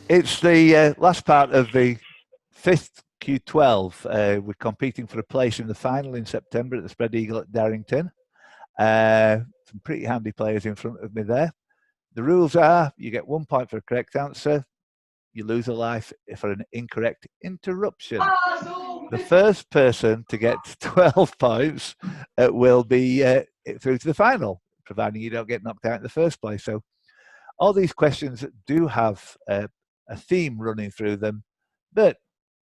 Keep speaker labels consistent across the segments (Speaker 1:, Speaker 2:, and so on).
Speaker 1: It's the last part of the 5th Q12. We're competing for a place in the final in September at the Spread Eagle at Darrington. Some pretty handy players in front of me there. The rules are you get 1 point for a correct answer. You lose a life for an incorrect interruption. The first person to get 12 points will be through to the final, providing you don't get knocked out in the first place. So all these questions do have a theme running through them, but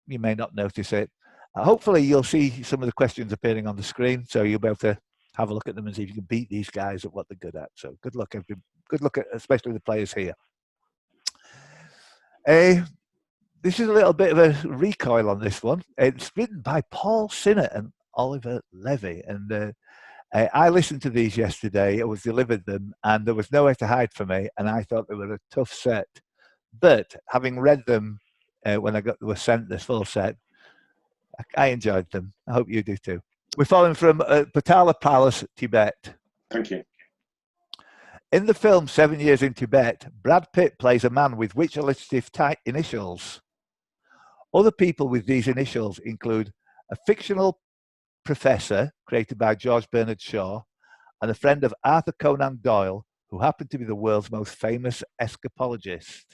Speaker 1: you may not notice it. Hopefully you'll see some of the questions appearing on the screen, so you'll be able to have a look at them and see if you can beat these guys at what they're good at. So good luck, good luck, especially the players here. This is a little bit of a recoil on this one. It's written by Paul Sinha and Oliver Levy. And I listened to these yesterday. I was delivered them, and there was nowhere to hide for me. And I thought they were a tough set. But having read them when was sent this full set, I enjoyed them. I hope you do too. We're following from Potala Palace, Tibet.
Speaker 2: Thank you.
Speaker 1: In the film 7 Years in Tibet, Brad Pitt plays a man with which alliterative initials? Other people with these initials include a fictional professor created by George Bernard Shaw and a friend of Arthur Conan Doyle, who happened to be the world's most famous escapologist.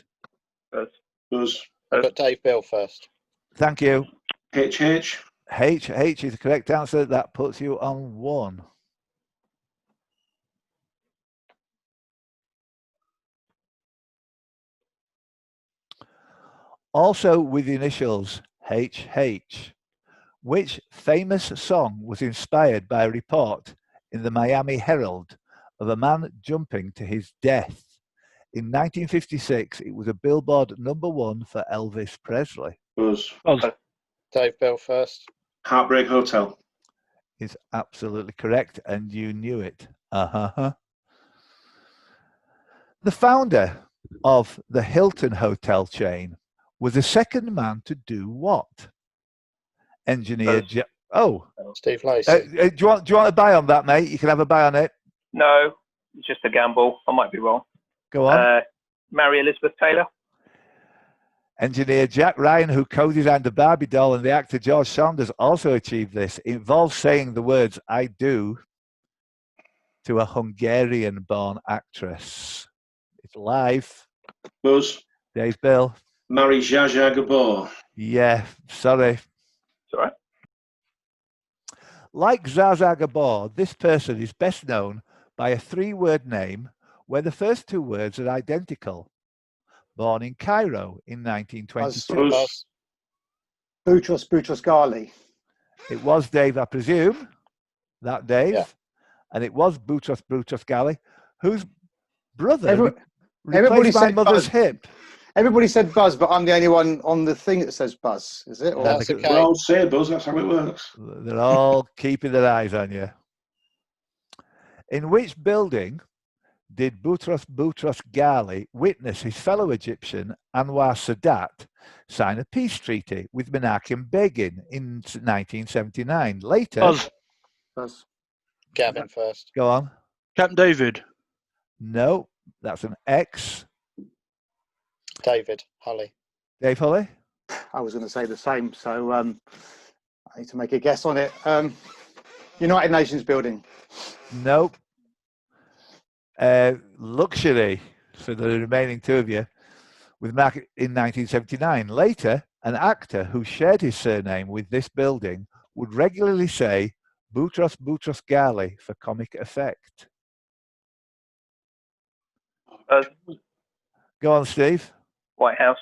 Speaker 2: Buzz.
Speaker 3: I've got Dave Bill first.
Speaker 1: Thank you.
Speaker 2: H.
Speaker 1: H is the correct answer. That puts you on 1. Also with the initials HH, which famous song was inspired by a report in the Miami Herald of a man jumping to his death? In 1956, it was a Billboard #1 for Elvis Presley.
Speaker 2: Buzz.
Speaker 3: Dave Bill first.
Speaker 2: Heartbreak Hotel.
Speaker 1: Is absolutely correct, and you knew it. The founder of the Hilton hotel chain was the second man to do what? Engineer
Speaker 3: Steve Lacey.
Speaker 1: do you want a buy on that, mate? You can have a buy on it.
Speaker 4: No, it's just a gamble. I might be wrong.
Speaker 1: Go on.
Speaker 4: Mary Elizabeth Taylor.
Speaker 1: Engineer Jack Ryan, who co-designed the Barbie doll, and the actor George Saunders also achieved this. It involves saying the words "I do" to a Hungarian-born actress. It's live.
Speaker 2: Buzz.
Speaker 1: Dave Bill.
Speaker 2: Mary Zsa Zsa Gabor.
Speaker 1: Yeah, sorry.
Speaker 4: It's all right.
Speaker 1: Like Zsa Zsa Gabor, this person is best known by a 3-word name where the first 2 words are identical. Born in Cairo in 1922.
Speaker 2: Buzz.
Speaker 5: Boutros Ghali.
Speaker 1: It was Dave, I presume. That Dave.
Speaker 3: Yeah.
Speaker 1: And it was Boutros Ghali, whose brother
Speaker 5: Everybody
Speaker 1: replaced my
Speaker 5: said
Speaker 1: mother's
Speaker 5: Buzz.
Speaker 1: hip.
Speaker 5: Everybody said Buzz, but I'm the only one on the thing that says Buzz. Is it? Or
Speaker 3: That's okay.
Speaker 2: We all say Buzz, that's how it works.
Speaker 1: They're all keeping their eyes on you. In which building did Boutros Ghali witness his fellow Egyptian Anwar Sadat sign a peace treaty with Menachem Begin in 1979? Later,
Speaker 5: Buzz.
Speaker 3: Gavin first.
Speaker 1: go on.
Speaker 6: Camp David.
Speaker 1: No, that's an X.
Speaker 3: David Hulley.
Speaker 1: Dave Hulley?
Speaker 5: I was going to say the same, so I need to make a guess on it. United Nations building.
Speaker 1: Nope. Luxury for the remaining 2 of you with Mac in 1979. Later, an actor who shared his surname with this building would regularly say Boutros Ghali for comic effect. Go on, Steve.
Speaker 4: White House.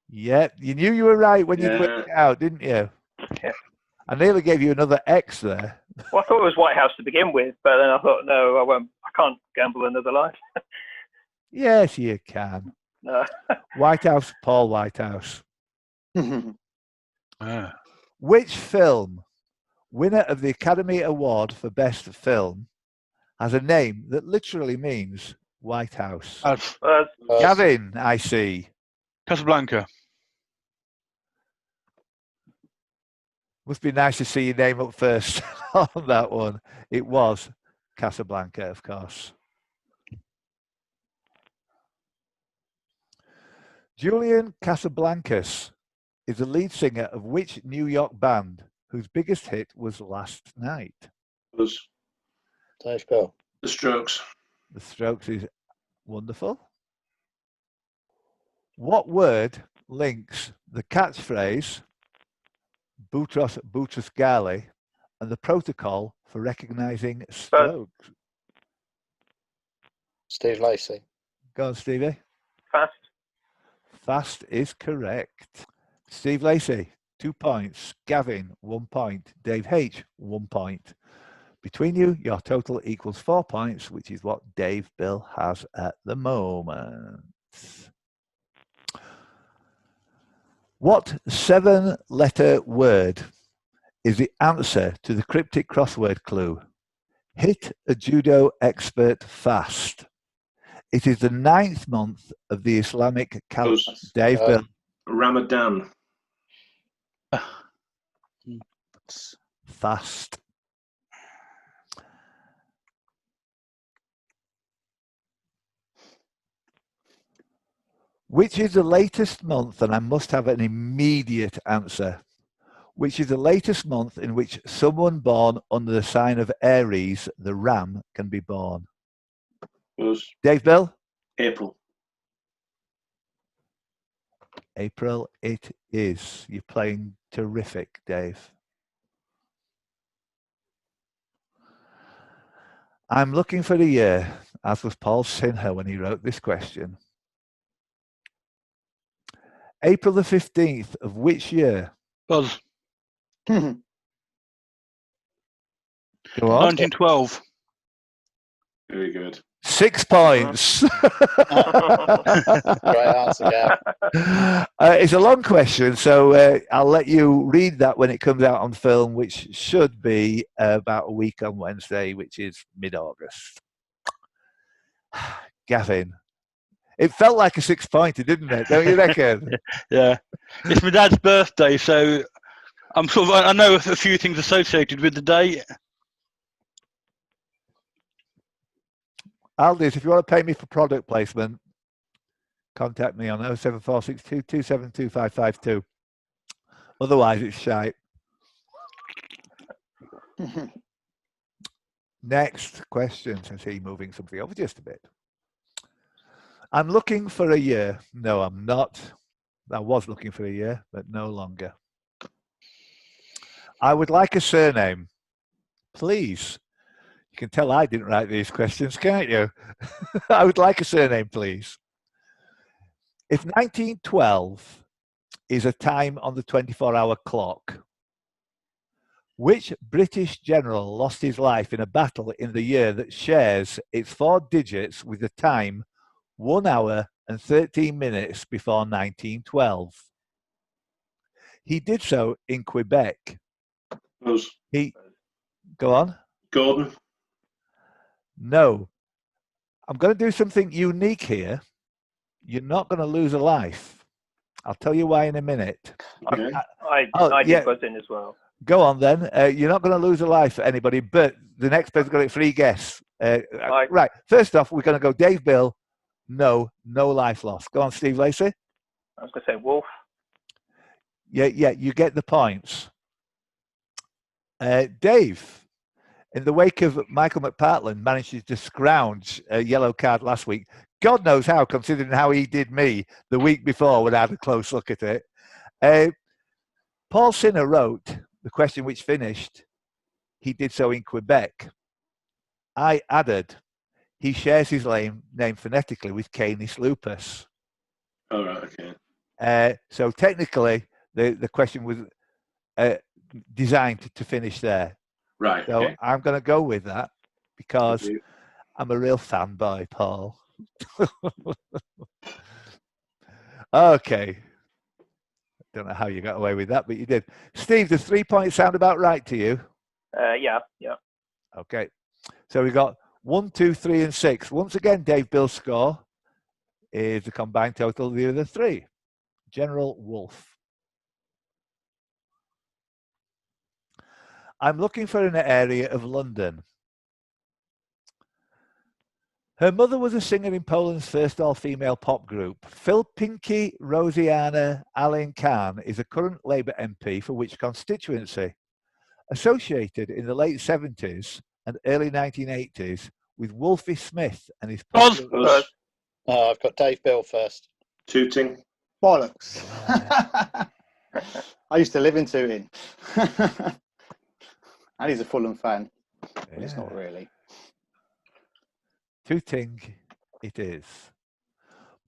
Speaker 1: Yeah, you knew you were right when you worked it out, didn't you?
Speaker 4: Yeah.
Speaker 1: I nearly gave you another X there.
Speaker 4: Well, I thought it was White House to begin with, but then I thought, no, I won't. I can't gamble another life.
Speaker 1: Yes, you can.
Speaker 4: No.
Speaker 1: White House, Paul Whitehouse.
Speaker 6: Ah.
Speaker 1: Which film, winner of the Academy Award for Best Film, has a name that literally means White House? Gavin, I see.
Speaker 6: Casablanca.
Speaker 1: Must be nice to see your name up first on that one. It was Casablanca, of course. Julian Casablancas is the lead singer of which New York band whose biggest hit was Last Night?
Speaker 2: Buzz.
Speaker 3: Dave Bill.
Speaker 2: The Strokes.
Speaker 1: The Strokes is wonderful. What word links the catchphrase Boutros Boutros Ghali and the protocol for recognizing strokes?
Speaker 3: Steve Lacey.
Speaker 1: Go on, Stevie.
Speaker 4: Fast.
Speaker 1: Fast is correct. Steve Lacey, 2 points. Gavin, 1 point. Dave H, 1 point. Between you, your total equals 4 points, which is what Dave Bill has at the moment. What 7-letter word is the answer to the cryptic crossword clue? Hit a judo expert fast. It is the 9th month of the Islamic calendar. Dave Bill.
Speaker 2: Ramadan.
Speaker 1: Fast. Which is the latest month, and I must have an immediate answer, which is the latest month in which someone born under the sign of Aries, the ram, can be born?
Speaker 2: Buzz.
Speaker 1: Dave Bill?
Speaker 2: April.
Speaker 1: April it is. You're playing terrific, Dave. I'm looking for the year, as was Paul Sinha when he wrote this question. April the 15th of which year?
Speaker 6: Buzz.
Speaker 1: Go on.
Speaker 6: 1912.
Speaker 2: Very good.
Speaker 1: 6 points.
Speaker 3: Great answer, Gav.
Speaker 1: It's a long question, so I'll let you read that when it comes out on film, which should be about a week on Wednesday, which is mid-August. Gavin, it felt like a 6-pointer, didn't it? Don't you reckon?
Speaker 6: Yeah. It's my dad's birthday, so I know a few things associated with the date.
Speaker 1: Aldis, if you want to pay me for product placement, contact me on 07462 272 Otherwise, it's shite. Next question, since he's moving something over just a bit. I'm looking for a year. No, I'm not. I was looking for a year, but no longer. I would like a surname, please. You can tell I didn't write these questions, can't you? I would like a surname, please. If 1912 is a time on the 24-hour clock, which British general lost his life in a battle in the year that shares its 4 digits with the time 1 hour and 13 minutes before 1912? He did so in Quebec.
Speaker 2: Buzz.
Speaker 1: Go on.
Speaker 2: Gordon.
Speaker 1: No. I'm going to do something unique here. You're not going to lose a life. I'll tell you why in a minute.
Speaker 2: Okay.
Speaker 4: I did buzz in as well.
Speaker 1: Go on then. You're not going to lose a life for anybody, but the next person's got a free guess. Right. First off, we're going to go Dave Bill. No life lost. Go on, Steve Lacey.
Speaker 4: I was going to say Wolf.
Speaker 1: Yeah, you get the points. Dave, in the wake of Michael McPartland managing to scrounge a yellow card last week, God knows how, considering how he did me the week before when I had a close look at it. Paul Sinha wrote the question which finished, he did so in Quebec. I added, he shares his name phonetically with Canis lupus.
Speaker 2: All right, okay.
Speaker 1: So technically, the question was designed to finish there.
Speaker 2: Right.
Speaker 1: So
Speaker 2: okay.
Speaker 1: I'm going to go with that because I'm a real fanboy, Paul. Okay. Don't know how you got away with that, but you did. Steve, does 3 points sound about right to you?
Speaker 4: Yeah.
Speaker 1: Okay. So we got 1, 2, 3, and 6. Once again, Dave Bill's score is the combined total of the other 3. General Wolf. I'm looking for an area of London Her mother was a singer in Poland's first all-female pop group. Phil Pinky Rosianna Allen Khan is a current Labour MP for which constituency? Associated in the late 70s and early 1980s with Wolfie Smith and his popular...
Speaker 2: Buzz.
Speaker 3: Oh, I've got Dave Bill first.
Speaker 2: Tooting.
Speaker 5: Bollocks. I used to live in Tooting. And he's a Fulham fan. But it's not really.
Speaker 1: Tooting it is.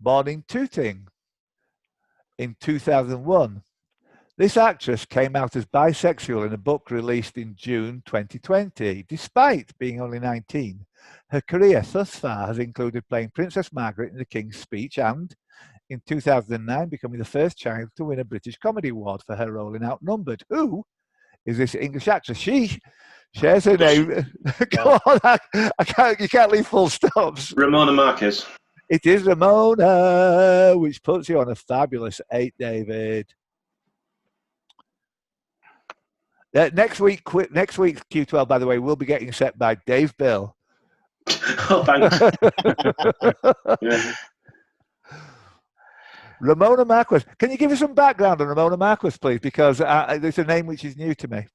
Speaker 1: Born in Tooting in 2001. This actress came out as bisexual in a book released in June 2020. Despite being only 19, her career thus far has included playing Princess Margaret in The King's Speech and, in 2009, becoming the first child to win a British Comedy Award for her role in Outnumbered. Who is this English actress? She shares her name. Go on, you can't leave full stops.
Speaker 2: Ramona Marquez.
Speaker 1: It is Ramona, which puts you on a fabulous 8, David. Next week's Q12, by the way, will be getting set by Dave Bill.
Speaker 2: Oh, thanks. Yeah.
Speaker 1: Ramona Marquez. Can you give us some background on Ramona Marquez, please? Because there's a name which is new to me.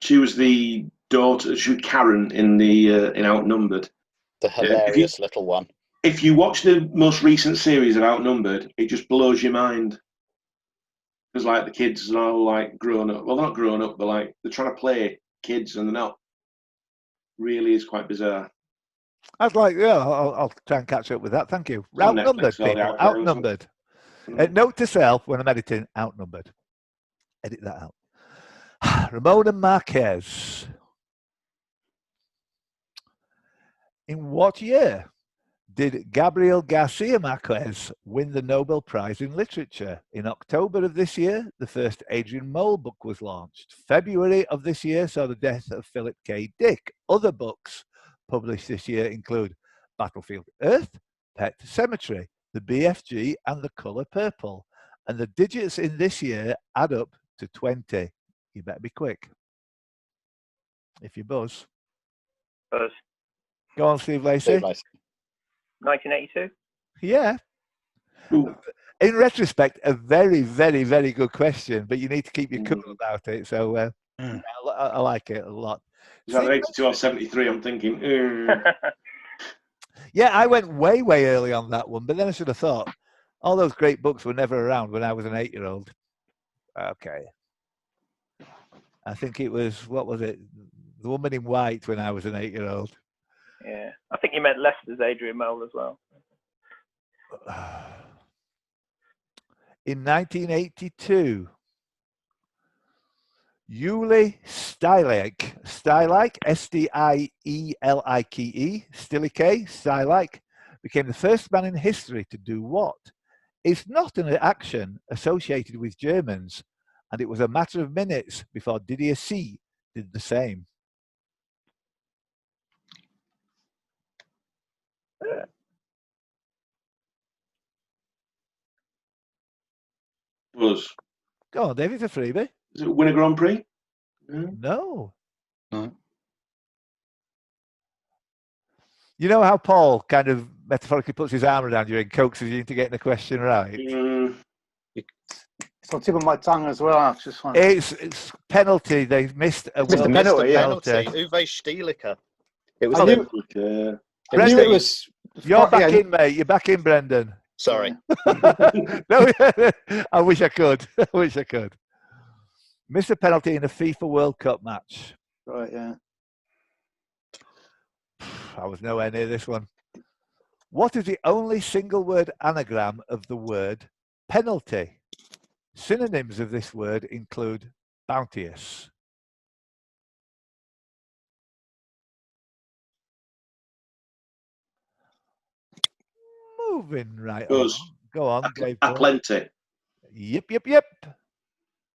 Speaker 2: She was the daughter. She was Karen in the in Outnumbered.
Speaker 3: The hilarious little one.
Speaker 2: If you watch the most recent series of Outnumbered, it just blows your mind. Because like the kids are all like grown up. Well, they're not grown up, but like they're trying to play kids and they're not. Really is quite bizarre.
Speaker 1: I'd like, yeah, I'll try and catch up with that. Thank you. Outnumbered, people. Outnumbered. Note to self when I'm editing, Outnumbered. Edit that out. Ramona Marquez. In what year did Gabriel Garcia Marquez win the Nobel Prize in Literature? In October of this year, the first Adrian Mole book was launched. February of this year saw the death of Philip K. Dick. Other books published this year include Battlefield Earth, Pet Cemetery, The BFG, and The Colour Purple. And the digits in this year add up to 20. You better be quick. If you buzz.
Speaker 4: Buzz.
Speaker 1: Go on, Steve Lacey.
Speaker 4: 1982.
Speaker 1: Yeah.
Speaker 2: Ooh.
Speaker 1: In retrospect, a very, very, very good question, but you need to keep your cool about it. So I like it a lot.
Speaker 2: Is that 82 or 73? I'm thinking.
Speaker 1: Yeah, I went way, way early on that one, but then I should have thought all those great books were never around when I was an 8-year-old. Okay. I think it was, what was it? The Woman in White when I was an 8-year-old.
Speaker 4: Yeah, I think you meant Leicester's Adrian Mole as well.
Speaker 1: In 1982, Yuli Stylike, Stylike, became the first man in history to do what? It's not an action associated with Germans, and it was a matter of minutes before Didier C. did the same.
Speaker 2: Buzz.
Speaker 1: Go on, David, it's a freebie.
Speaker 2: Is it win a Grand Prix?
Speaker 1: No.
Speaker 3: No.
Speaker 1: You know how Paul kind of metaphorically puts his arm around you and coaxes you into getting the question right?
Speaker 5: It's on the tip of my tongue as well.
Speaker 1: It's penalty. They missed a
Speaker 3: penalty.
Speaker 1: penalty.
Speaker 3: Uwe Stieliker. It was.
Speaker 1: Brendan,
Speaker 5: it was.
Speaker 1: You're back in, mate. You're back in, Brendan.
Speaker 3: Sorry.
Speaker 1: No, I wish I could. I wish I could. Missed a penalty in a FIFA World Cup match.
Speaker 5: Right, yeah.
Speaker 1: I was nowhere near this one. What is the only single word anagram of the word penalty? Synonyms of this word include bounteous. Moving right on. Go on, Dave.
Speaker 2: Plenty.
Speaker 1: Yep.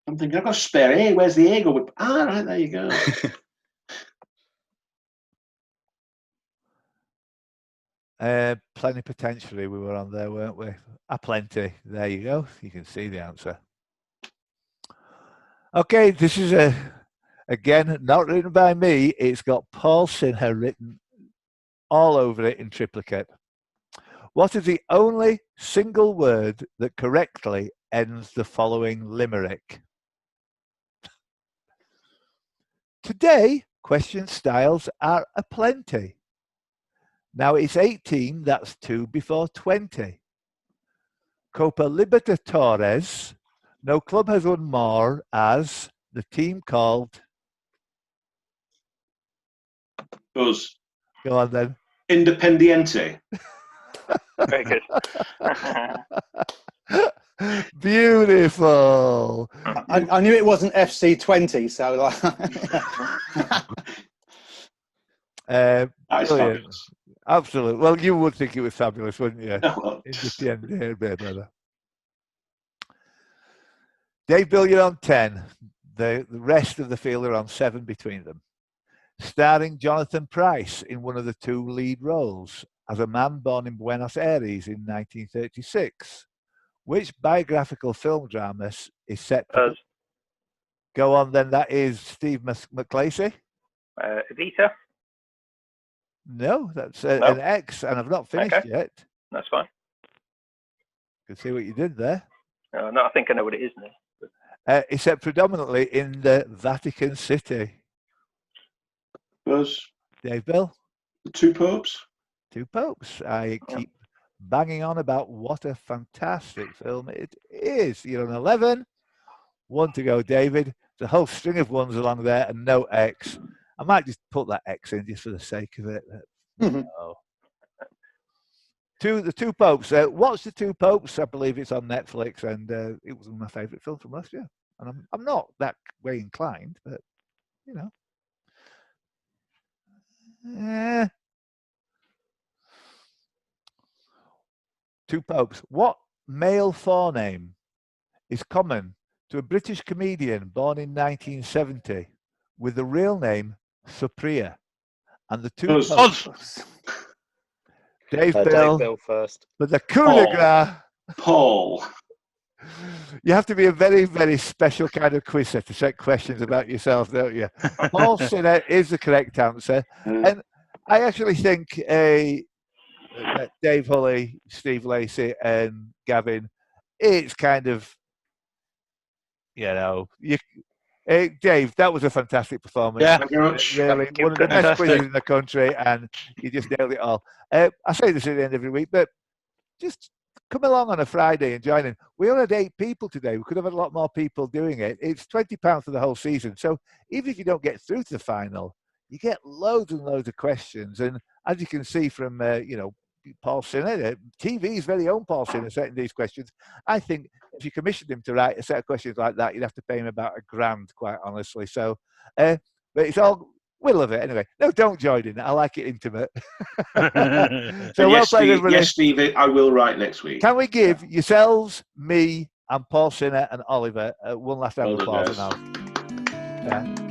Speaker 2: I'm thinking, I've got a spare A. Where's the A go? Ah, right, there you go.
Speaker 1: Plenipotentiary, we were on there, weren't we? Plenty. There you go. You can see the answer. Okay, this is again not written by me. It's got Paul Sinha written all over it in triplicate. What is the only single word that correctly ends the following limerick? Today, question styles are aplenty. Now it's 18, that's 2 before 20. Copa Libertadores, no club has won more as the team called...
Speaker 2: Us.
Speaker 1: Go on then.
Speaker 2: Independiente.
Speaker 4: Very good.
Speaker 1: Beautiful.
Speaker 5: I knew it wasn't FC20, so like.
Speaker 2: That is
Speaker 1: Brilliant.
Speaker 2: fabulous.
Speaker 1: Absolutely. Well, you would think it was fabulous, wouldn't you?
Speaker 2: Well,
Speaker 1: Independiente. Dave, Bill, you're on 10. The rest of the field are on 7 between them. Starring Jonathan Pryce in one of the 2 lead roles as a man born in Buenos Aires in 1936. Which biographical film drama is set to...
Speaker 4: Us.
Speaker 1: Go on then, that is Steve McLacey.
Speaker 4: Evita.
Speaker 1: No, that's
Speaker 4: No.
Speaker 1: an X, and I've not finished
Speaker 4: Okay.
Speaker 1: yet.
Speaker 4: That's fine.
Speaker 1: Can see what you did there.
Speaker 4: No, I think I know what it is now.
Speaker 1: It's set predominantly in the Vatican City.
Speaker 2: Us.
Speaker 1: Dave, Bill?
Speaker 2: The 2 popes.
Speaker 1: 2 popes. I keep banging on about what a fantastic film it is. You're on 11. 1 to go, David. The whole string of 1s along there and no X. I might just put that X in just for the sake of it. No. The 2 popes. Watch the 2 popes. I believe it's on Netflix, and it was one of my favourite films from last year. And I'm not that way inclined, but you know. 2 popes. What male forename is common to a British comedian born in 1970 with the real name Supriya? And the 2 popes. Dave Bill
Speaker 3: first.
Speaker 1: with the coup de grace.
Speaker 2: Paul.
Speaker 1: You have to be a very, very special kind of quizzer to set questions about yourself, don't you? Paul Sinha is the correct answer. And I actually think Dave Hulley, Steve Lacey, and Gavin, it's kind of, Dave, that was a fantastic performance.
Speaker 6: Yeah.
Speaker 2: Thank you very much.
Speaker 1: Really,
Speaker 4: Thank you.
Speaker 1: one of the best
Speaker 6: Fantastic.
Speaker 1: quizzes in the country, and you just nailed it all. I say this at the end of every week, but just come along on a Friday and join in. We only had 8 people today. We could have had a lot more people doing it. It's £20 for the whole season. So even if you don't get through to the final, you get loads and loads of questions. And as you can see from, Paul Sinha, TV's very own Paul Sinha setting these questions. I think if you commissioned him to write a set of questions like that, you'd have to pay him about £1,000, quite honestly. So, but it's all, we love it anyway. No, don't join in. I like it intimate. So well played, everybody.
Speaker 2: Yes, Steve, I will write next week.
Speaker 1: Can we give yourselves, me, and Paul Sinha and Oliver one last round of
Speaker 2: Well
Speaker 1: applause
Speaker 2: done,
Speaker 1: now? Yeah.